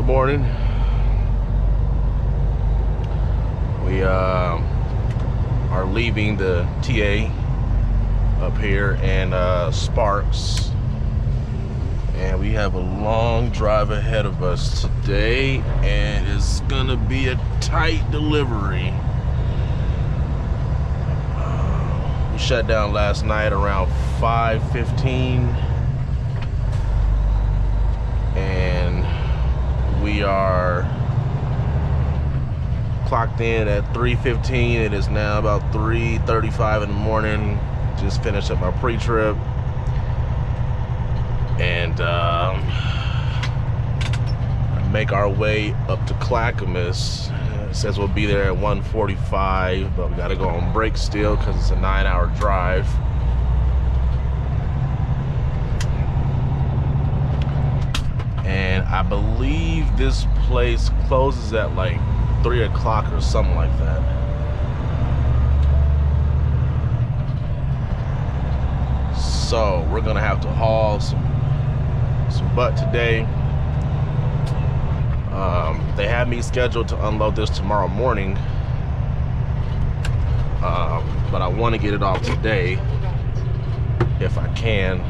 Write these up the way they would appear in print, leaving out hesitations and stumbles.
Good morning. We are leaving the TA up here in Sparks, and we have a long drive ahead of us today, and it's gonna be a tight delivery. We shut down last night around 5:15, and we are clocked in at 3:15. It is now about 3:35 in the morning. Just finished up my pre-trip, and make our way up to Clackamas. It says we'll be there at 1:45, but we gotta go on break still because it's a 9-hour drive. And I believe this place closes at like 3 o'clock or something like that. So we're gonna have to haul some butt today. They have me scheduled to unload this tomorrow morning, but I want to get it off today if I can.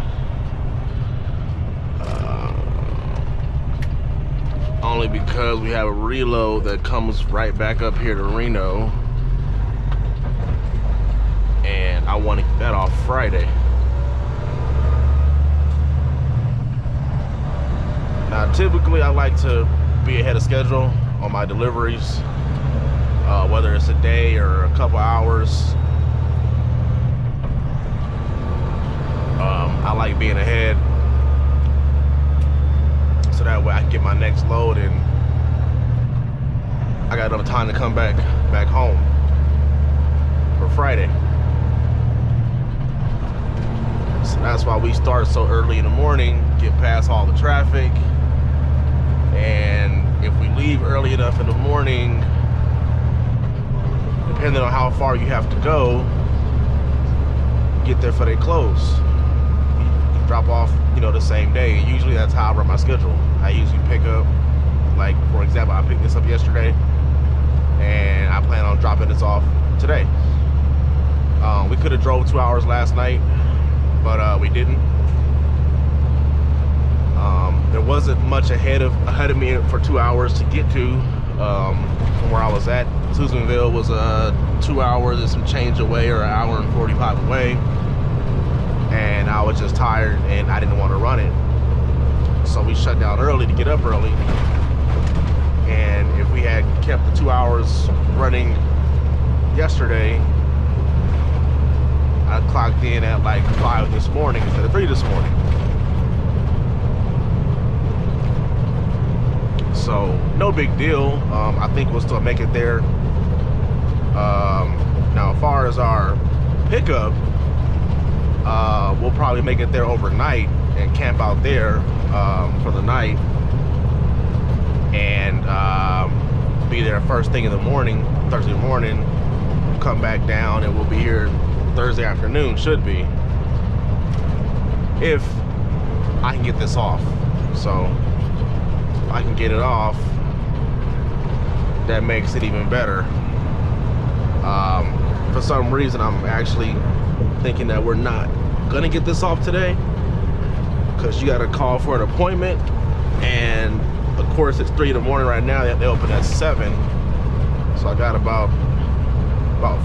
Only because we have a reload that comes right back up here to Reno, and I want to get that off Friday. Now, typically I like to be ahead of schedule on my deliveries, whether it's a day or a couple hours. I like being ahead, so that way I can get my next load and I got enough time to come back home for Friday. So that's why we start so early in the morning, get past all the traffic. And if we leave early enough in the morning, depending on how far you have to go, get there for they close. You drop off, the same day. Usually that's how I run my schedule. I usually pick up, like for example, I picked this up yesterday, and I plan on dropping this off today. We could have drove 2 hours last night, but we didn't. There wasn't much ahead of me for 2 hours to get to from where I was at. Susanville was 2 hours and some change away, or an hour and 45 away, and I was just tired and I didn't want to run it, so we shut down early to get up early. And if we had kept the 2 hours running yesterday, I clocked in at like 5 this morning instead of 3 this morning. So no big deal. I think we'll still make it there. Now, as far as our pickup, we'll probably make it there overnight and camp out there for the night, and be there first thing in the morning, Thursday morning, come back down, and we'll be here Thursday afternoon, should be, if I can get this off. So if I can get it off, that makes it even better. For some reason, I'm actually thinking that we're not gonna get this off today, because you gotta call for an appointment, and of course it's 3 in the morning right now. They open at 7, so I got about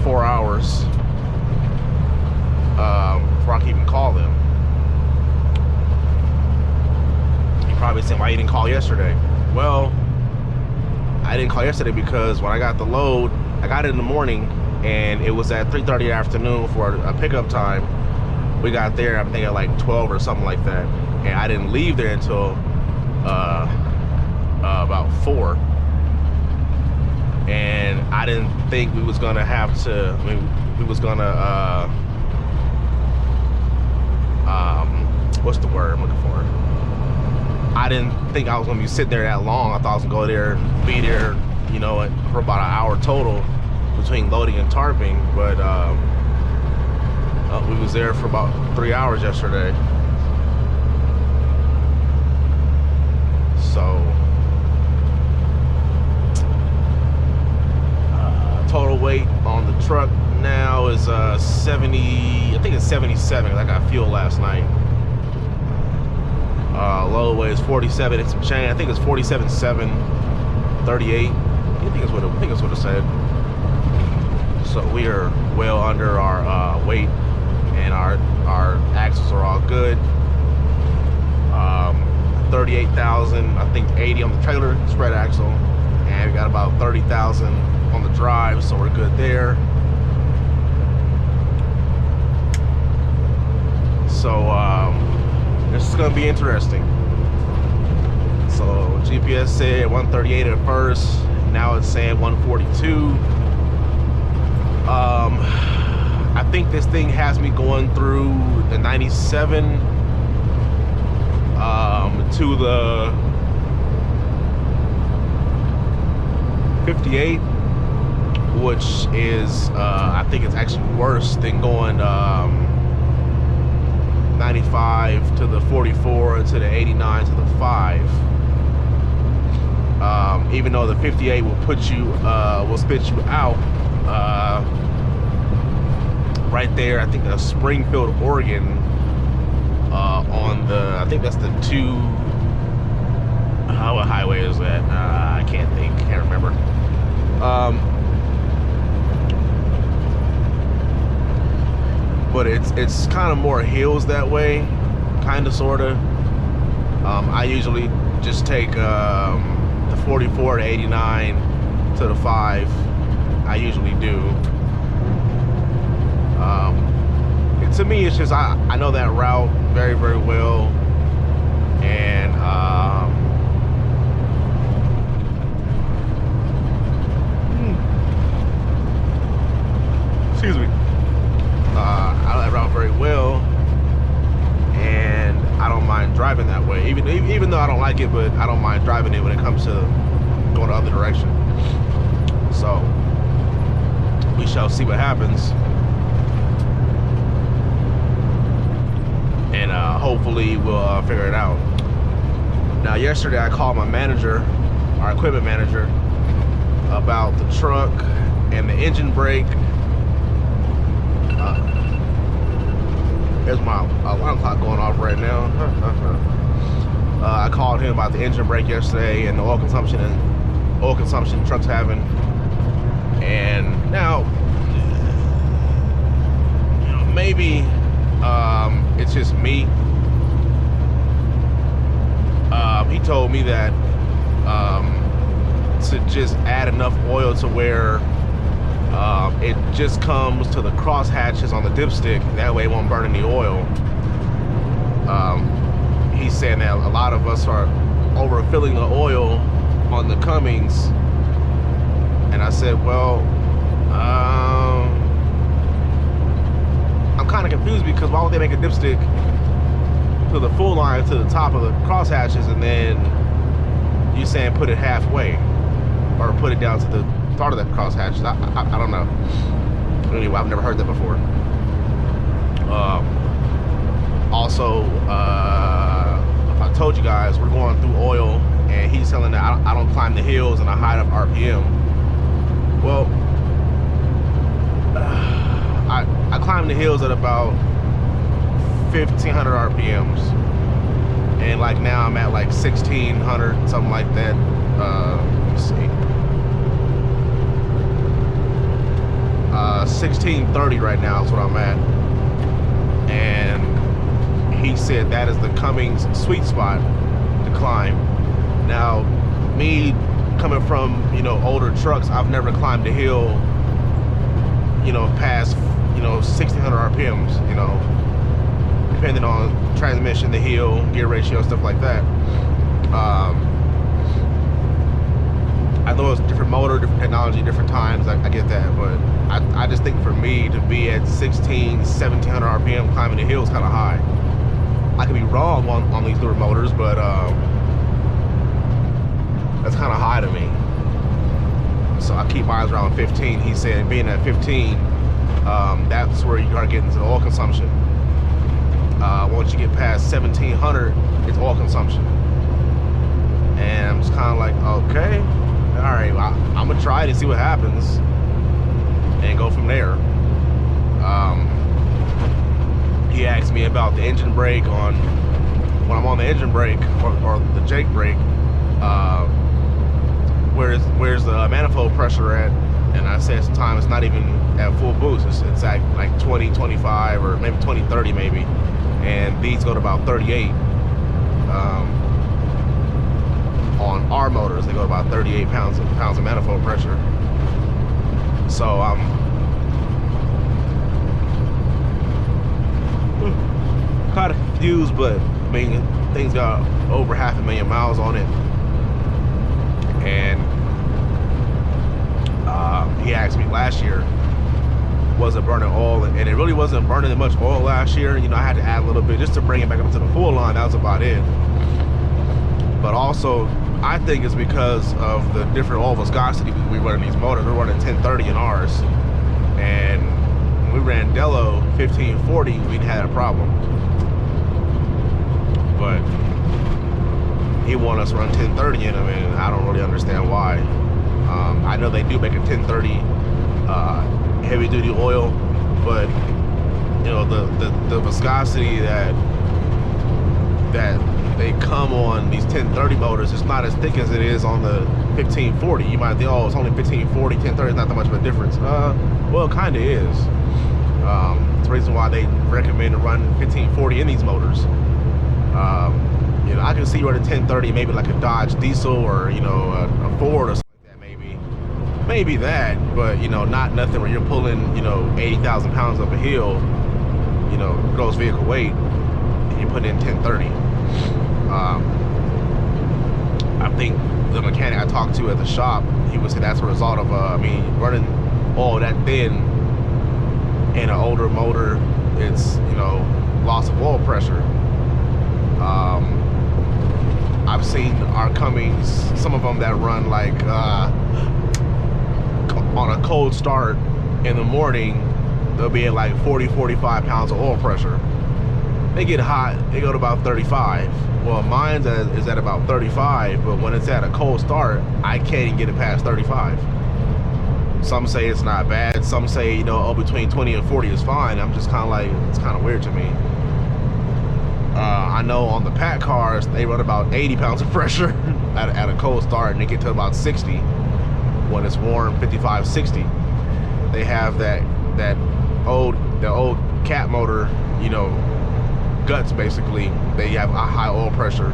4 hours before I can even call them. You're probably saying, why you didn't call yesterday? Well, I didn't call yesterday because when I got the load, I got it in the morning, and it was at 3:30 afternoon for a pickup time. We got there, I think, at like 12 or something like that, and I didn't leave there until about 4. And I didn't think we was gonna have to. I mean, we was gonna what's the word I'm looking for? I didn't think I was gonna be sitting there that long. I thought I was gonna go there and be there, for about an hour total between loading and tarping, but we was there for about 3 hours yesterday. So 77 because I got fuel last night. Low weight is 47 and some change. I think it's 47.7, 38. I think it's what it said. So we are well under our weight, and our axles are all good. 38,000, I think 80 on the trailer spread axle, and we got about 30,000 on the drive, so we're good there. So this is gonna be interesting. So GPS said 138 at first, now it's saying 142. I think this thing has me going through the 97 to the 58, which is I think it's actually worse than going 95 to the 44 to the 89 to the 5. Even though the 58 will put you will spit you out right there. I think Springfield, Oregon, on the, I think that's the 2, what highway is that? I can't remember. But it's kind of more hills that way, kind of, sort of. I usually just take the 44 to 89 to the 5. I usually do. To me, it's just I know that route very, very well, and excuse me. I know that route very well, and I don't mind driving that way. Even though I don't like it, but I don't mind driving it when it comes to going the other direction. So we shall see what happens. And hopefully we'll figure it out. Now, yesterday I called my manager, our equipment manager, about the truck and the engine brake. There's my alarm clock going off right now. I called him about the engine brake yesterday and the oil consumption the truck's having. And now, maybe it's just me. He told me that to just add enough oil to where it just comes to the cross hatches on the dipstick. That way it won't burn any oil. He's saying that a lot of us are overfilling the oil on the Cummins. And I said, well, I'm kind of confused, because why would they make a dipstick to the full line to the top of the cross hatches, and then you saying put it halfway or put it down to the start of that cross hatches? I don't know. Anyway, I've never heard that before. Also, if I told you guys, we're going through oil, and he's telling that I don't climb the hills and I hide up RPM. Well, I climb the hills at about 1,500 RPMs, and like now I'm at like 1,600, something like that. Let's see, 1,630 right now is what I'm at, and he said that is the Cummins sweet spot to climb. Now, me coming from older trucks, I've never climbed a hill past 1,600 RPMs, depending on transmission, the hill, gear ratio, stuff like that. I know it's different motor, different technology, different times, I get that, but I just think for me to be at 1,700 RPM climbing the hill is kind of high. I could be wrong on these newer motors, but that's kind of high to me. So I keep mine around 15. He said being at 15, that's where you start getting into the oil consumption. Once you get past 1,700, it's oil consumption. And I'm just kind of like, okay, all right, well, I'm gonna try it and see what happens and go from there. he asked me about the engine brake on when I'm on the engine brake or the Jake brake. Where's the manifold pressure at? And I said sometimes it's not even at full boost. It's at like 20, 25, or maybe 20, 30 maybe. And these go to about 38. On our motors, they go to about 38 pounds of manifold pressure. So I'm kind of confused, but I mean, things got over 500,000 miles on it. And he asked me last year, was it burning oil? And it really wasn't burning that much oil last year. You know, I had to add a little bit just to bring it back up to the full line. That was about it. But also, I think it's because of the different oil viscosity we run in these motors. We're running 1030 in ours. And when we ran Delo 1540, we had a problem. But he wanted us to run 1030 in them, and I don't really understand why. I know they do make a 1030 heavy duty oil, but you know, the viscosity that they come on these 1030 motors is not as thick as it is on the 1540. You might think, oh, it's only 1540, 1030 is not that much of a difference. Well, it kind of is. It's the reason why they recommend to run 1540 in these motors. You know, I can see running 1030, maybe like a Dodge diesel, or you know, a Ford or something like that, maybe that, but you know, not nothing where you're pulling, you know, 80,000 pounds up a hill, you know, gross vehicle weight, and you're putting in 1030. I think the mechanic I talked to at the shop, he would say that's a result of, I mean, running all that thin in an older motor, it's, you know, loss of oil pressure. I've seen our Cummings, some of them that run like on a cold start in the morning, they'll be at like 40, 45 pounds of oil pressure. They get hot, they go to about 35. Well, mine is at about 35, but when it's at a cold start, I can't even get it past 35. Some say it's not bad, some say, you know, oh, between 20 and 40 is fine. I'm just kind of like, it's kind of weird to me. I know on the Pat cars, they run about 80 pounds of pressure at a cold start, and they get to about 60 when it's warm, 55, 60. They have that old cat motor, you know, guts basically. They have a high oil pressure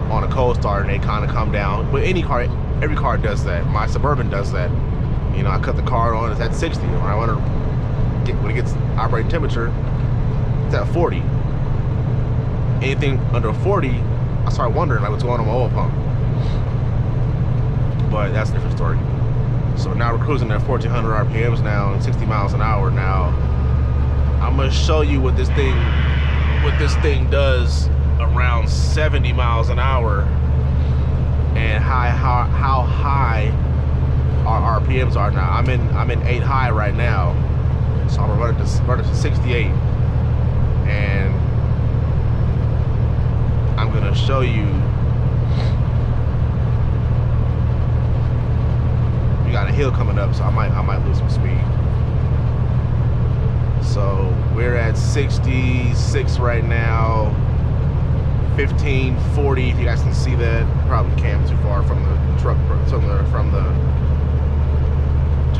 on a cold start, and they kind of come down. But any car, every car does that. My Suburban does that. You know, I cut the car on, it's at 60. When it gets operating temperature, it's at 40. Anything under 40, I start wondering like what's going on my oil pump. But that's a different story. So now we're cruising at 1400 RPMs now and 60 miles an hour now. I'm gonna show you what this thing does around 70 miles an hour and how high our RPMs are now. I'm in 8 high right now, so I'm gonna run it to 68, and I'm gonna show you. We got a hill coming up, so I might lose some speed. So we're at 66 right now. 1540. If you guys can see that, probably can't. Too far from the truck, too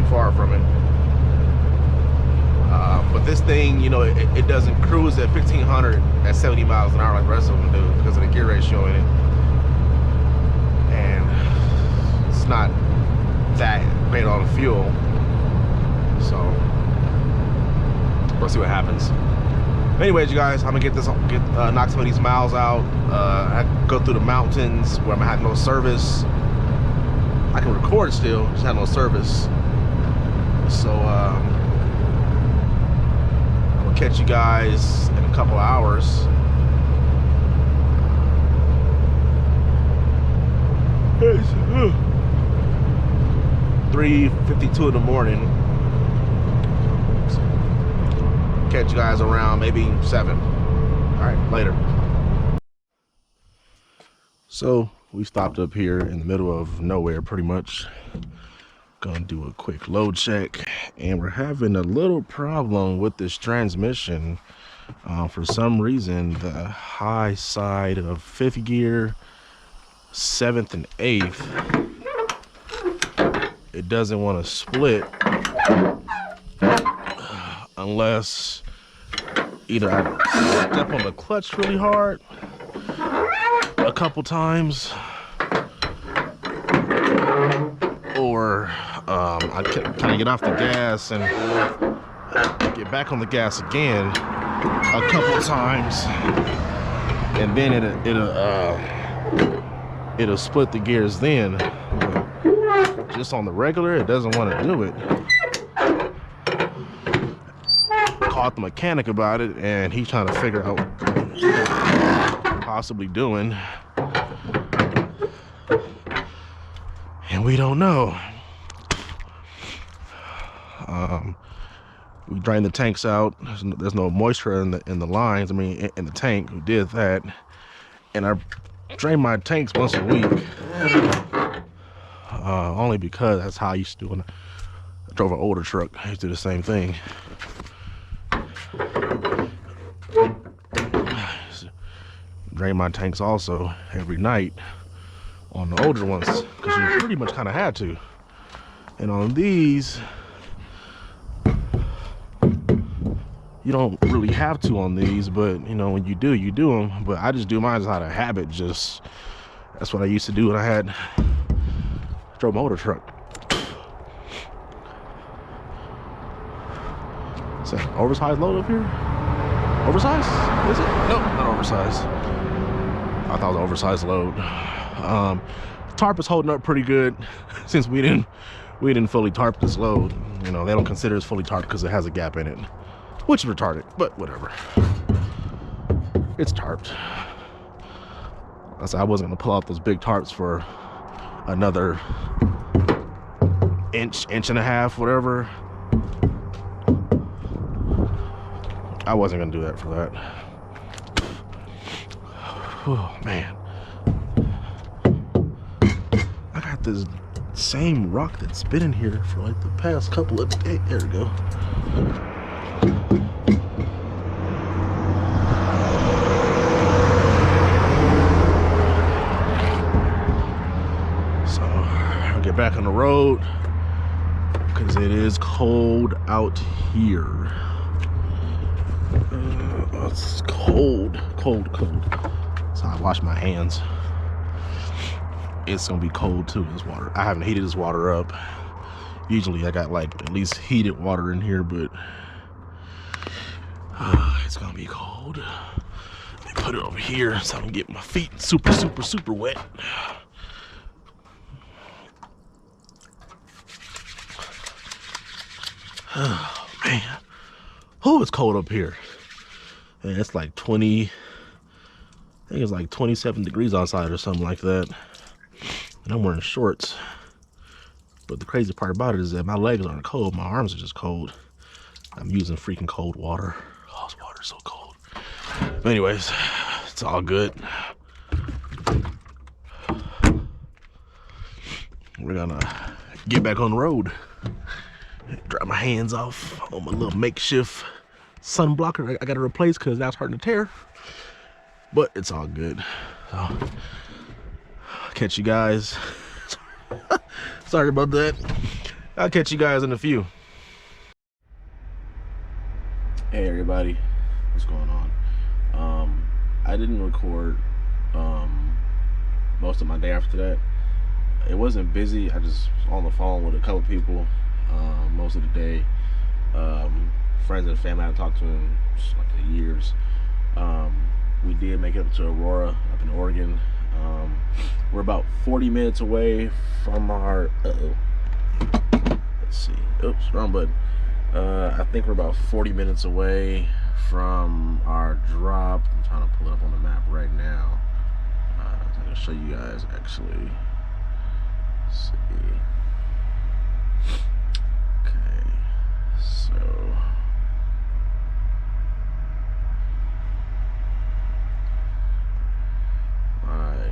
far from it. But this thing, you know, it doesn't cruise at 1500 at 70 miles an hour like the rest of them do because of the gear ratio in it. And it's not that great on fuel. So we'll see what happens. Anyways, you guys, I'm gonna knock some of these miles out. I go through the mountains where I'm gonna have no service. I can record still, just have no service. So I'm gonna catch you guys in a couple of hours. It's 3:52 in the morning. Catch you guys around maybe 7. All right, later. So we stopped up here in the middle of nowhere pretty much. Gonna do a quick load check, and we're having a little problem with this transmission. For some reason, the high side of 5th gear, 7th and 8th, it doesn't want to split unless either I step on the clutch really hard a couple times, or I kind of get off the gas and get back on the gas again a couple times, and then it'll split the gears then. But just on the regular, it doesn't want to do it. Caught the mechanic about it, and he's trying to figure out what possibly doing, and we don't know. We drained the tanks out. There's no moisture in the lines. I mean, in the tank. We did that, and I drain my tanks once a week, only because that's how I used to do when I drove an older truck. I used to do the same thing. Drain my tanks also every night on the older ones, because you pretty much kind of had to. And on these, you don't really have to on these, but you know, when you do, you do them. But I just do mine out of habit. Just that's what I used to do when I drove a motor truck. Is that an oversized load up here? Oversized? Is it? No, not oversized. I thought it was an oversized load. Tarp is holding up pretty good since we didn't fully tarp this load. You know, they don't consider it fully tarped because it has a gap in it, which is retarded, but whatever. It's tarped. I said I wasn't gonna pull out those big tarps for another inch and a half, whatever. I wasn't gonna do that for that. Oh man, I got this same rock that's been in here for like the past couple of days. There we go. So I'll get back on the road because it is cold out here. It's cold. So I wash my hands. It's gonna be cold too, this water. I haven't heated this water up. Usually I got like at least heated water in here, but it's gonna be cold. Let me put it over here so I can get my feet super wet. Oh man. Oh, it's cold up here. And it's like 20, I think it's like 27 degrees outside or something like that. And I'm wearing shorts. But the crazy part about it is that my legs aren't cold, my arms are just cold. I'm using freaking cold water. Oh, this water's so cold. But anyways, it's all good. We're gonna get back on the road. Dry my hands off on my little makeshift sun blocker I gotta replace because that's starting to tear. But it's all good. So I'll catch you guys. Sorry about that. I'll catch you guys in a few. Hey everybody, what's going on? I didn't record most of my day after that. It wasn't busy. I just was on the phone with a couple people most of the day. Friends and family I haven't talked to in like years. We did make it up to Aurora up in Oregon. We're about 40 minutes away from our let's see, oops, wrong button. I think we're about 40 minutes away from our drop. I'm trying to pull it up on the map right now. I'm gonna show you guys actually. Let's see. Okay, so my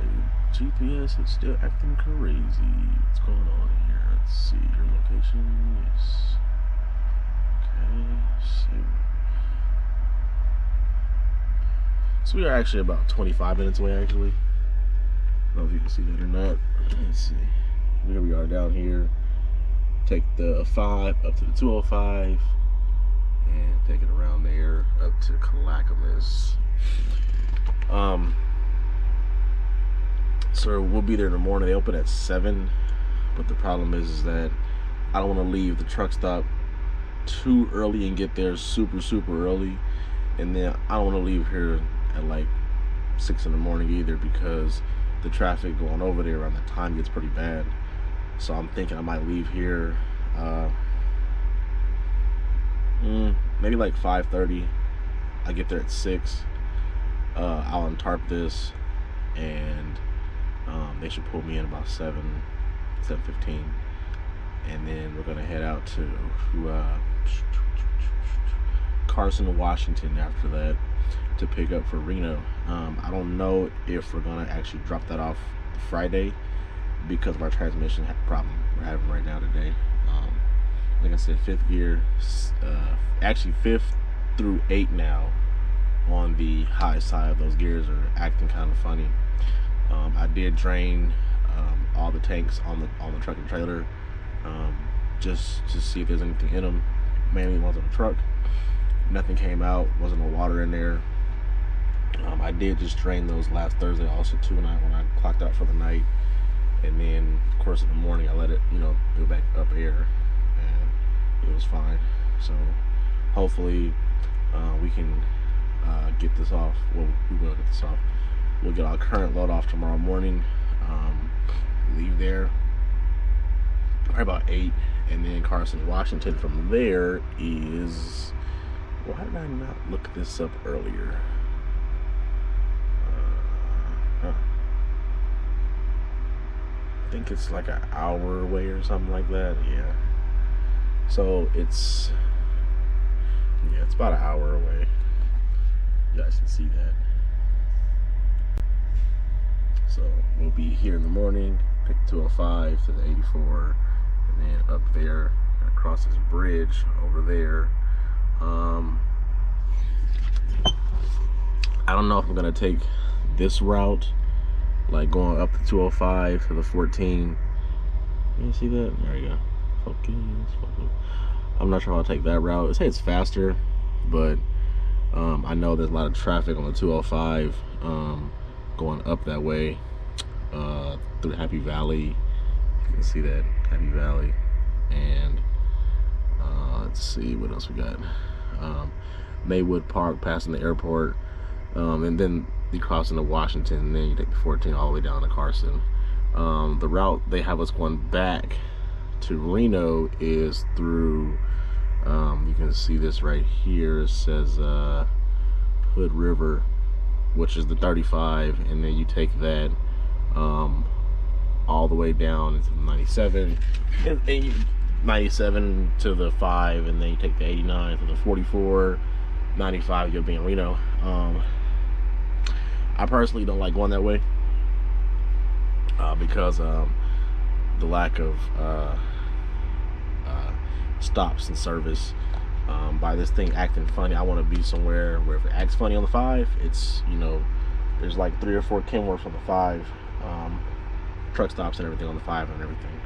GPS is still acting crazy. What's going on here? Let's see your location. Yes. Okay, so So we are actually about 25 minutes away, actually. I don't know if you can see that or not. Let's see. Here we are down here. Take the 5 up to the 205 and take it around there up to Clackamas. So we'll be there in the morning. They open at 7, but the problem is that I don't want to leave the truck stop too early and get there super early, and then I don't want to leave here at like 6 in the morning either, because the traffic going over there around that time gets pretty bad. So I'm thinking I might leave here maybe like 5:30. I get there at 6. I'll untarp this, and they should pull me in about 7:15, and then we're gonna head out to Carson, Washington after that to pick up for Reno. I don't know if we're gonna actually drop that off Friday because of our transmission problem we're having right now today. Like I said, 5th gear, actually 5th through 8 now on the high side. Those gears are acting kind of funny. I did drain all the tanks on the truck and trailer, just to see if there's anything in them, mainly the ones on the truck. Nothing came out, wasn't no water in there. I did just drain those last Thursday also too, when I clocked out for the night, and then of course in the morning I let it go back up air, and it was fine. So hopefully we can get this off. Well, we will get this off. We'll get our current load off tomorrow morning, leave there probably about 8, and then Carson, Washington from there is, why did I not look this up earlier? I think it's like an hour away or something like that. Yeah. So it's about an hour away. You guys can see that. So we'll be here in the morning, pick 205 to the 84, and then up there and across this bridge over there. I don't know if I'm gonna take this route, like going up the 205 to the 14. You see that? There you go. Focus. I'm not sure I'll take that route. They say it's faster, but I know there's a lot of traffic on the 205 going up that way through Happy Valley. You can see that, Happy Valley. And let's see what else we got. Maywood Park, passing the airport, and then you cross into Washington, and then you take the 14 all the way down to Carson. The route they have us going back to Reno is through, you can see this right here, it says Hood River, which is the 35, and then you take that all the way down into the 97, and 97 to the 5, and then you take the 89 to the 44, 95, you'll be in Reno. I personally don't like going that way because the lack of stops and service. By this thing acting funny, I want to be somewhere where if it acts funny on the 5, it's, there's like 3 or 4 Kenworths on the 5, truck stops and everything on the 5 and everything.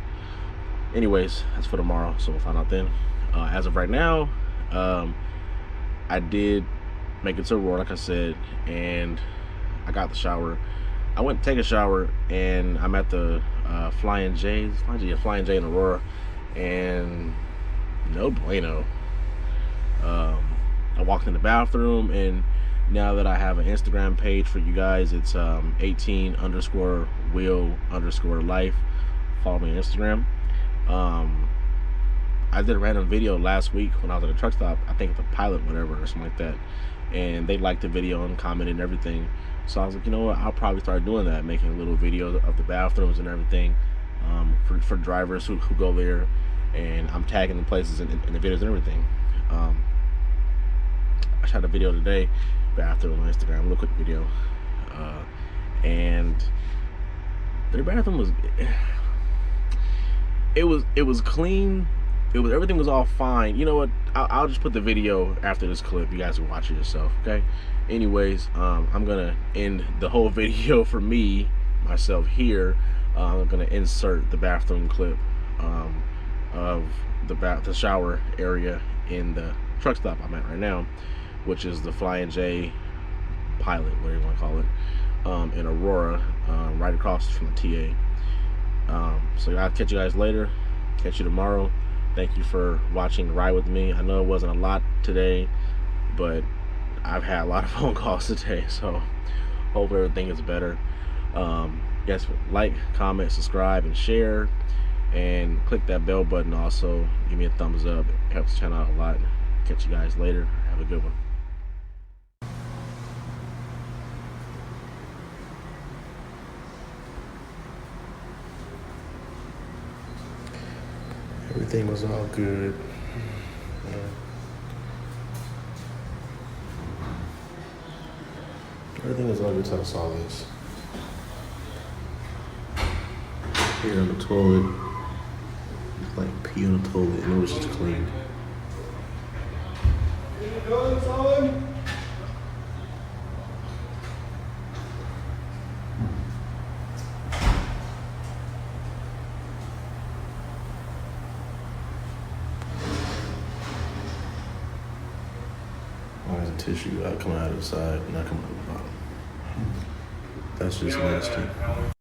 Anyways, that's for tomorrow, so we'll find out then. As of right now, I did make it to Aurora, like I said, and I got the shower. I went to take a shower, and I'm at the Flying J in Aurora, and no bueno. I walked in the bathroom, and now that I have an Instagram page for you guys, it's 18_will_life. Follow me on Instagram. I did a random video last week when I was at a truck stop, I think the Pilot whatever or something like that, and they liked the video and commented and everything. So I was like, you know what, I'll probably start doing that, making a little video of the bathrooms and everything, for drivers who go there, and I'm tagging the places in the videos and everything. I shot a video today, bathroom on Instagram, a little quick video, and their bathroom was, it was clean. everything was all fine. You know what? I'll just put the video after this clip. You guys can watch it yourself, okay? Anyways, I'm gonna end the whole video for myself here. I'm gonna insert the bathroom clip of the shower area in the truck stop I'm at right now, which is the Flying J Pilot, whatever you want to call it, in Aurora, right across from the TA. So I'll catch you guys later. Catch you tomorrow. Thank you for watching the ride with me. I know it wasn't a lot today, but I've had a lot of phone calls today, so hope everything is better. Yes, like, comment, subscribe, and share, and click that bell button. Also, give me a thumbs up. It helps the channel out a lot. Catch you guys later. Have a good one. Everything was all good. Everything was all good till I saw this. Here on the toilet, like pee on the toilet, and it was just clean. There's a tissue coming out of the side, not coming out of the bottom. That's just nasty.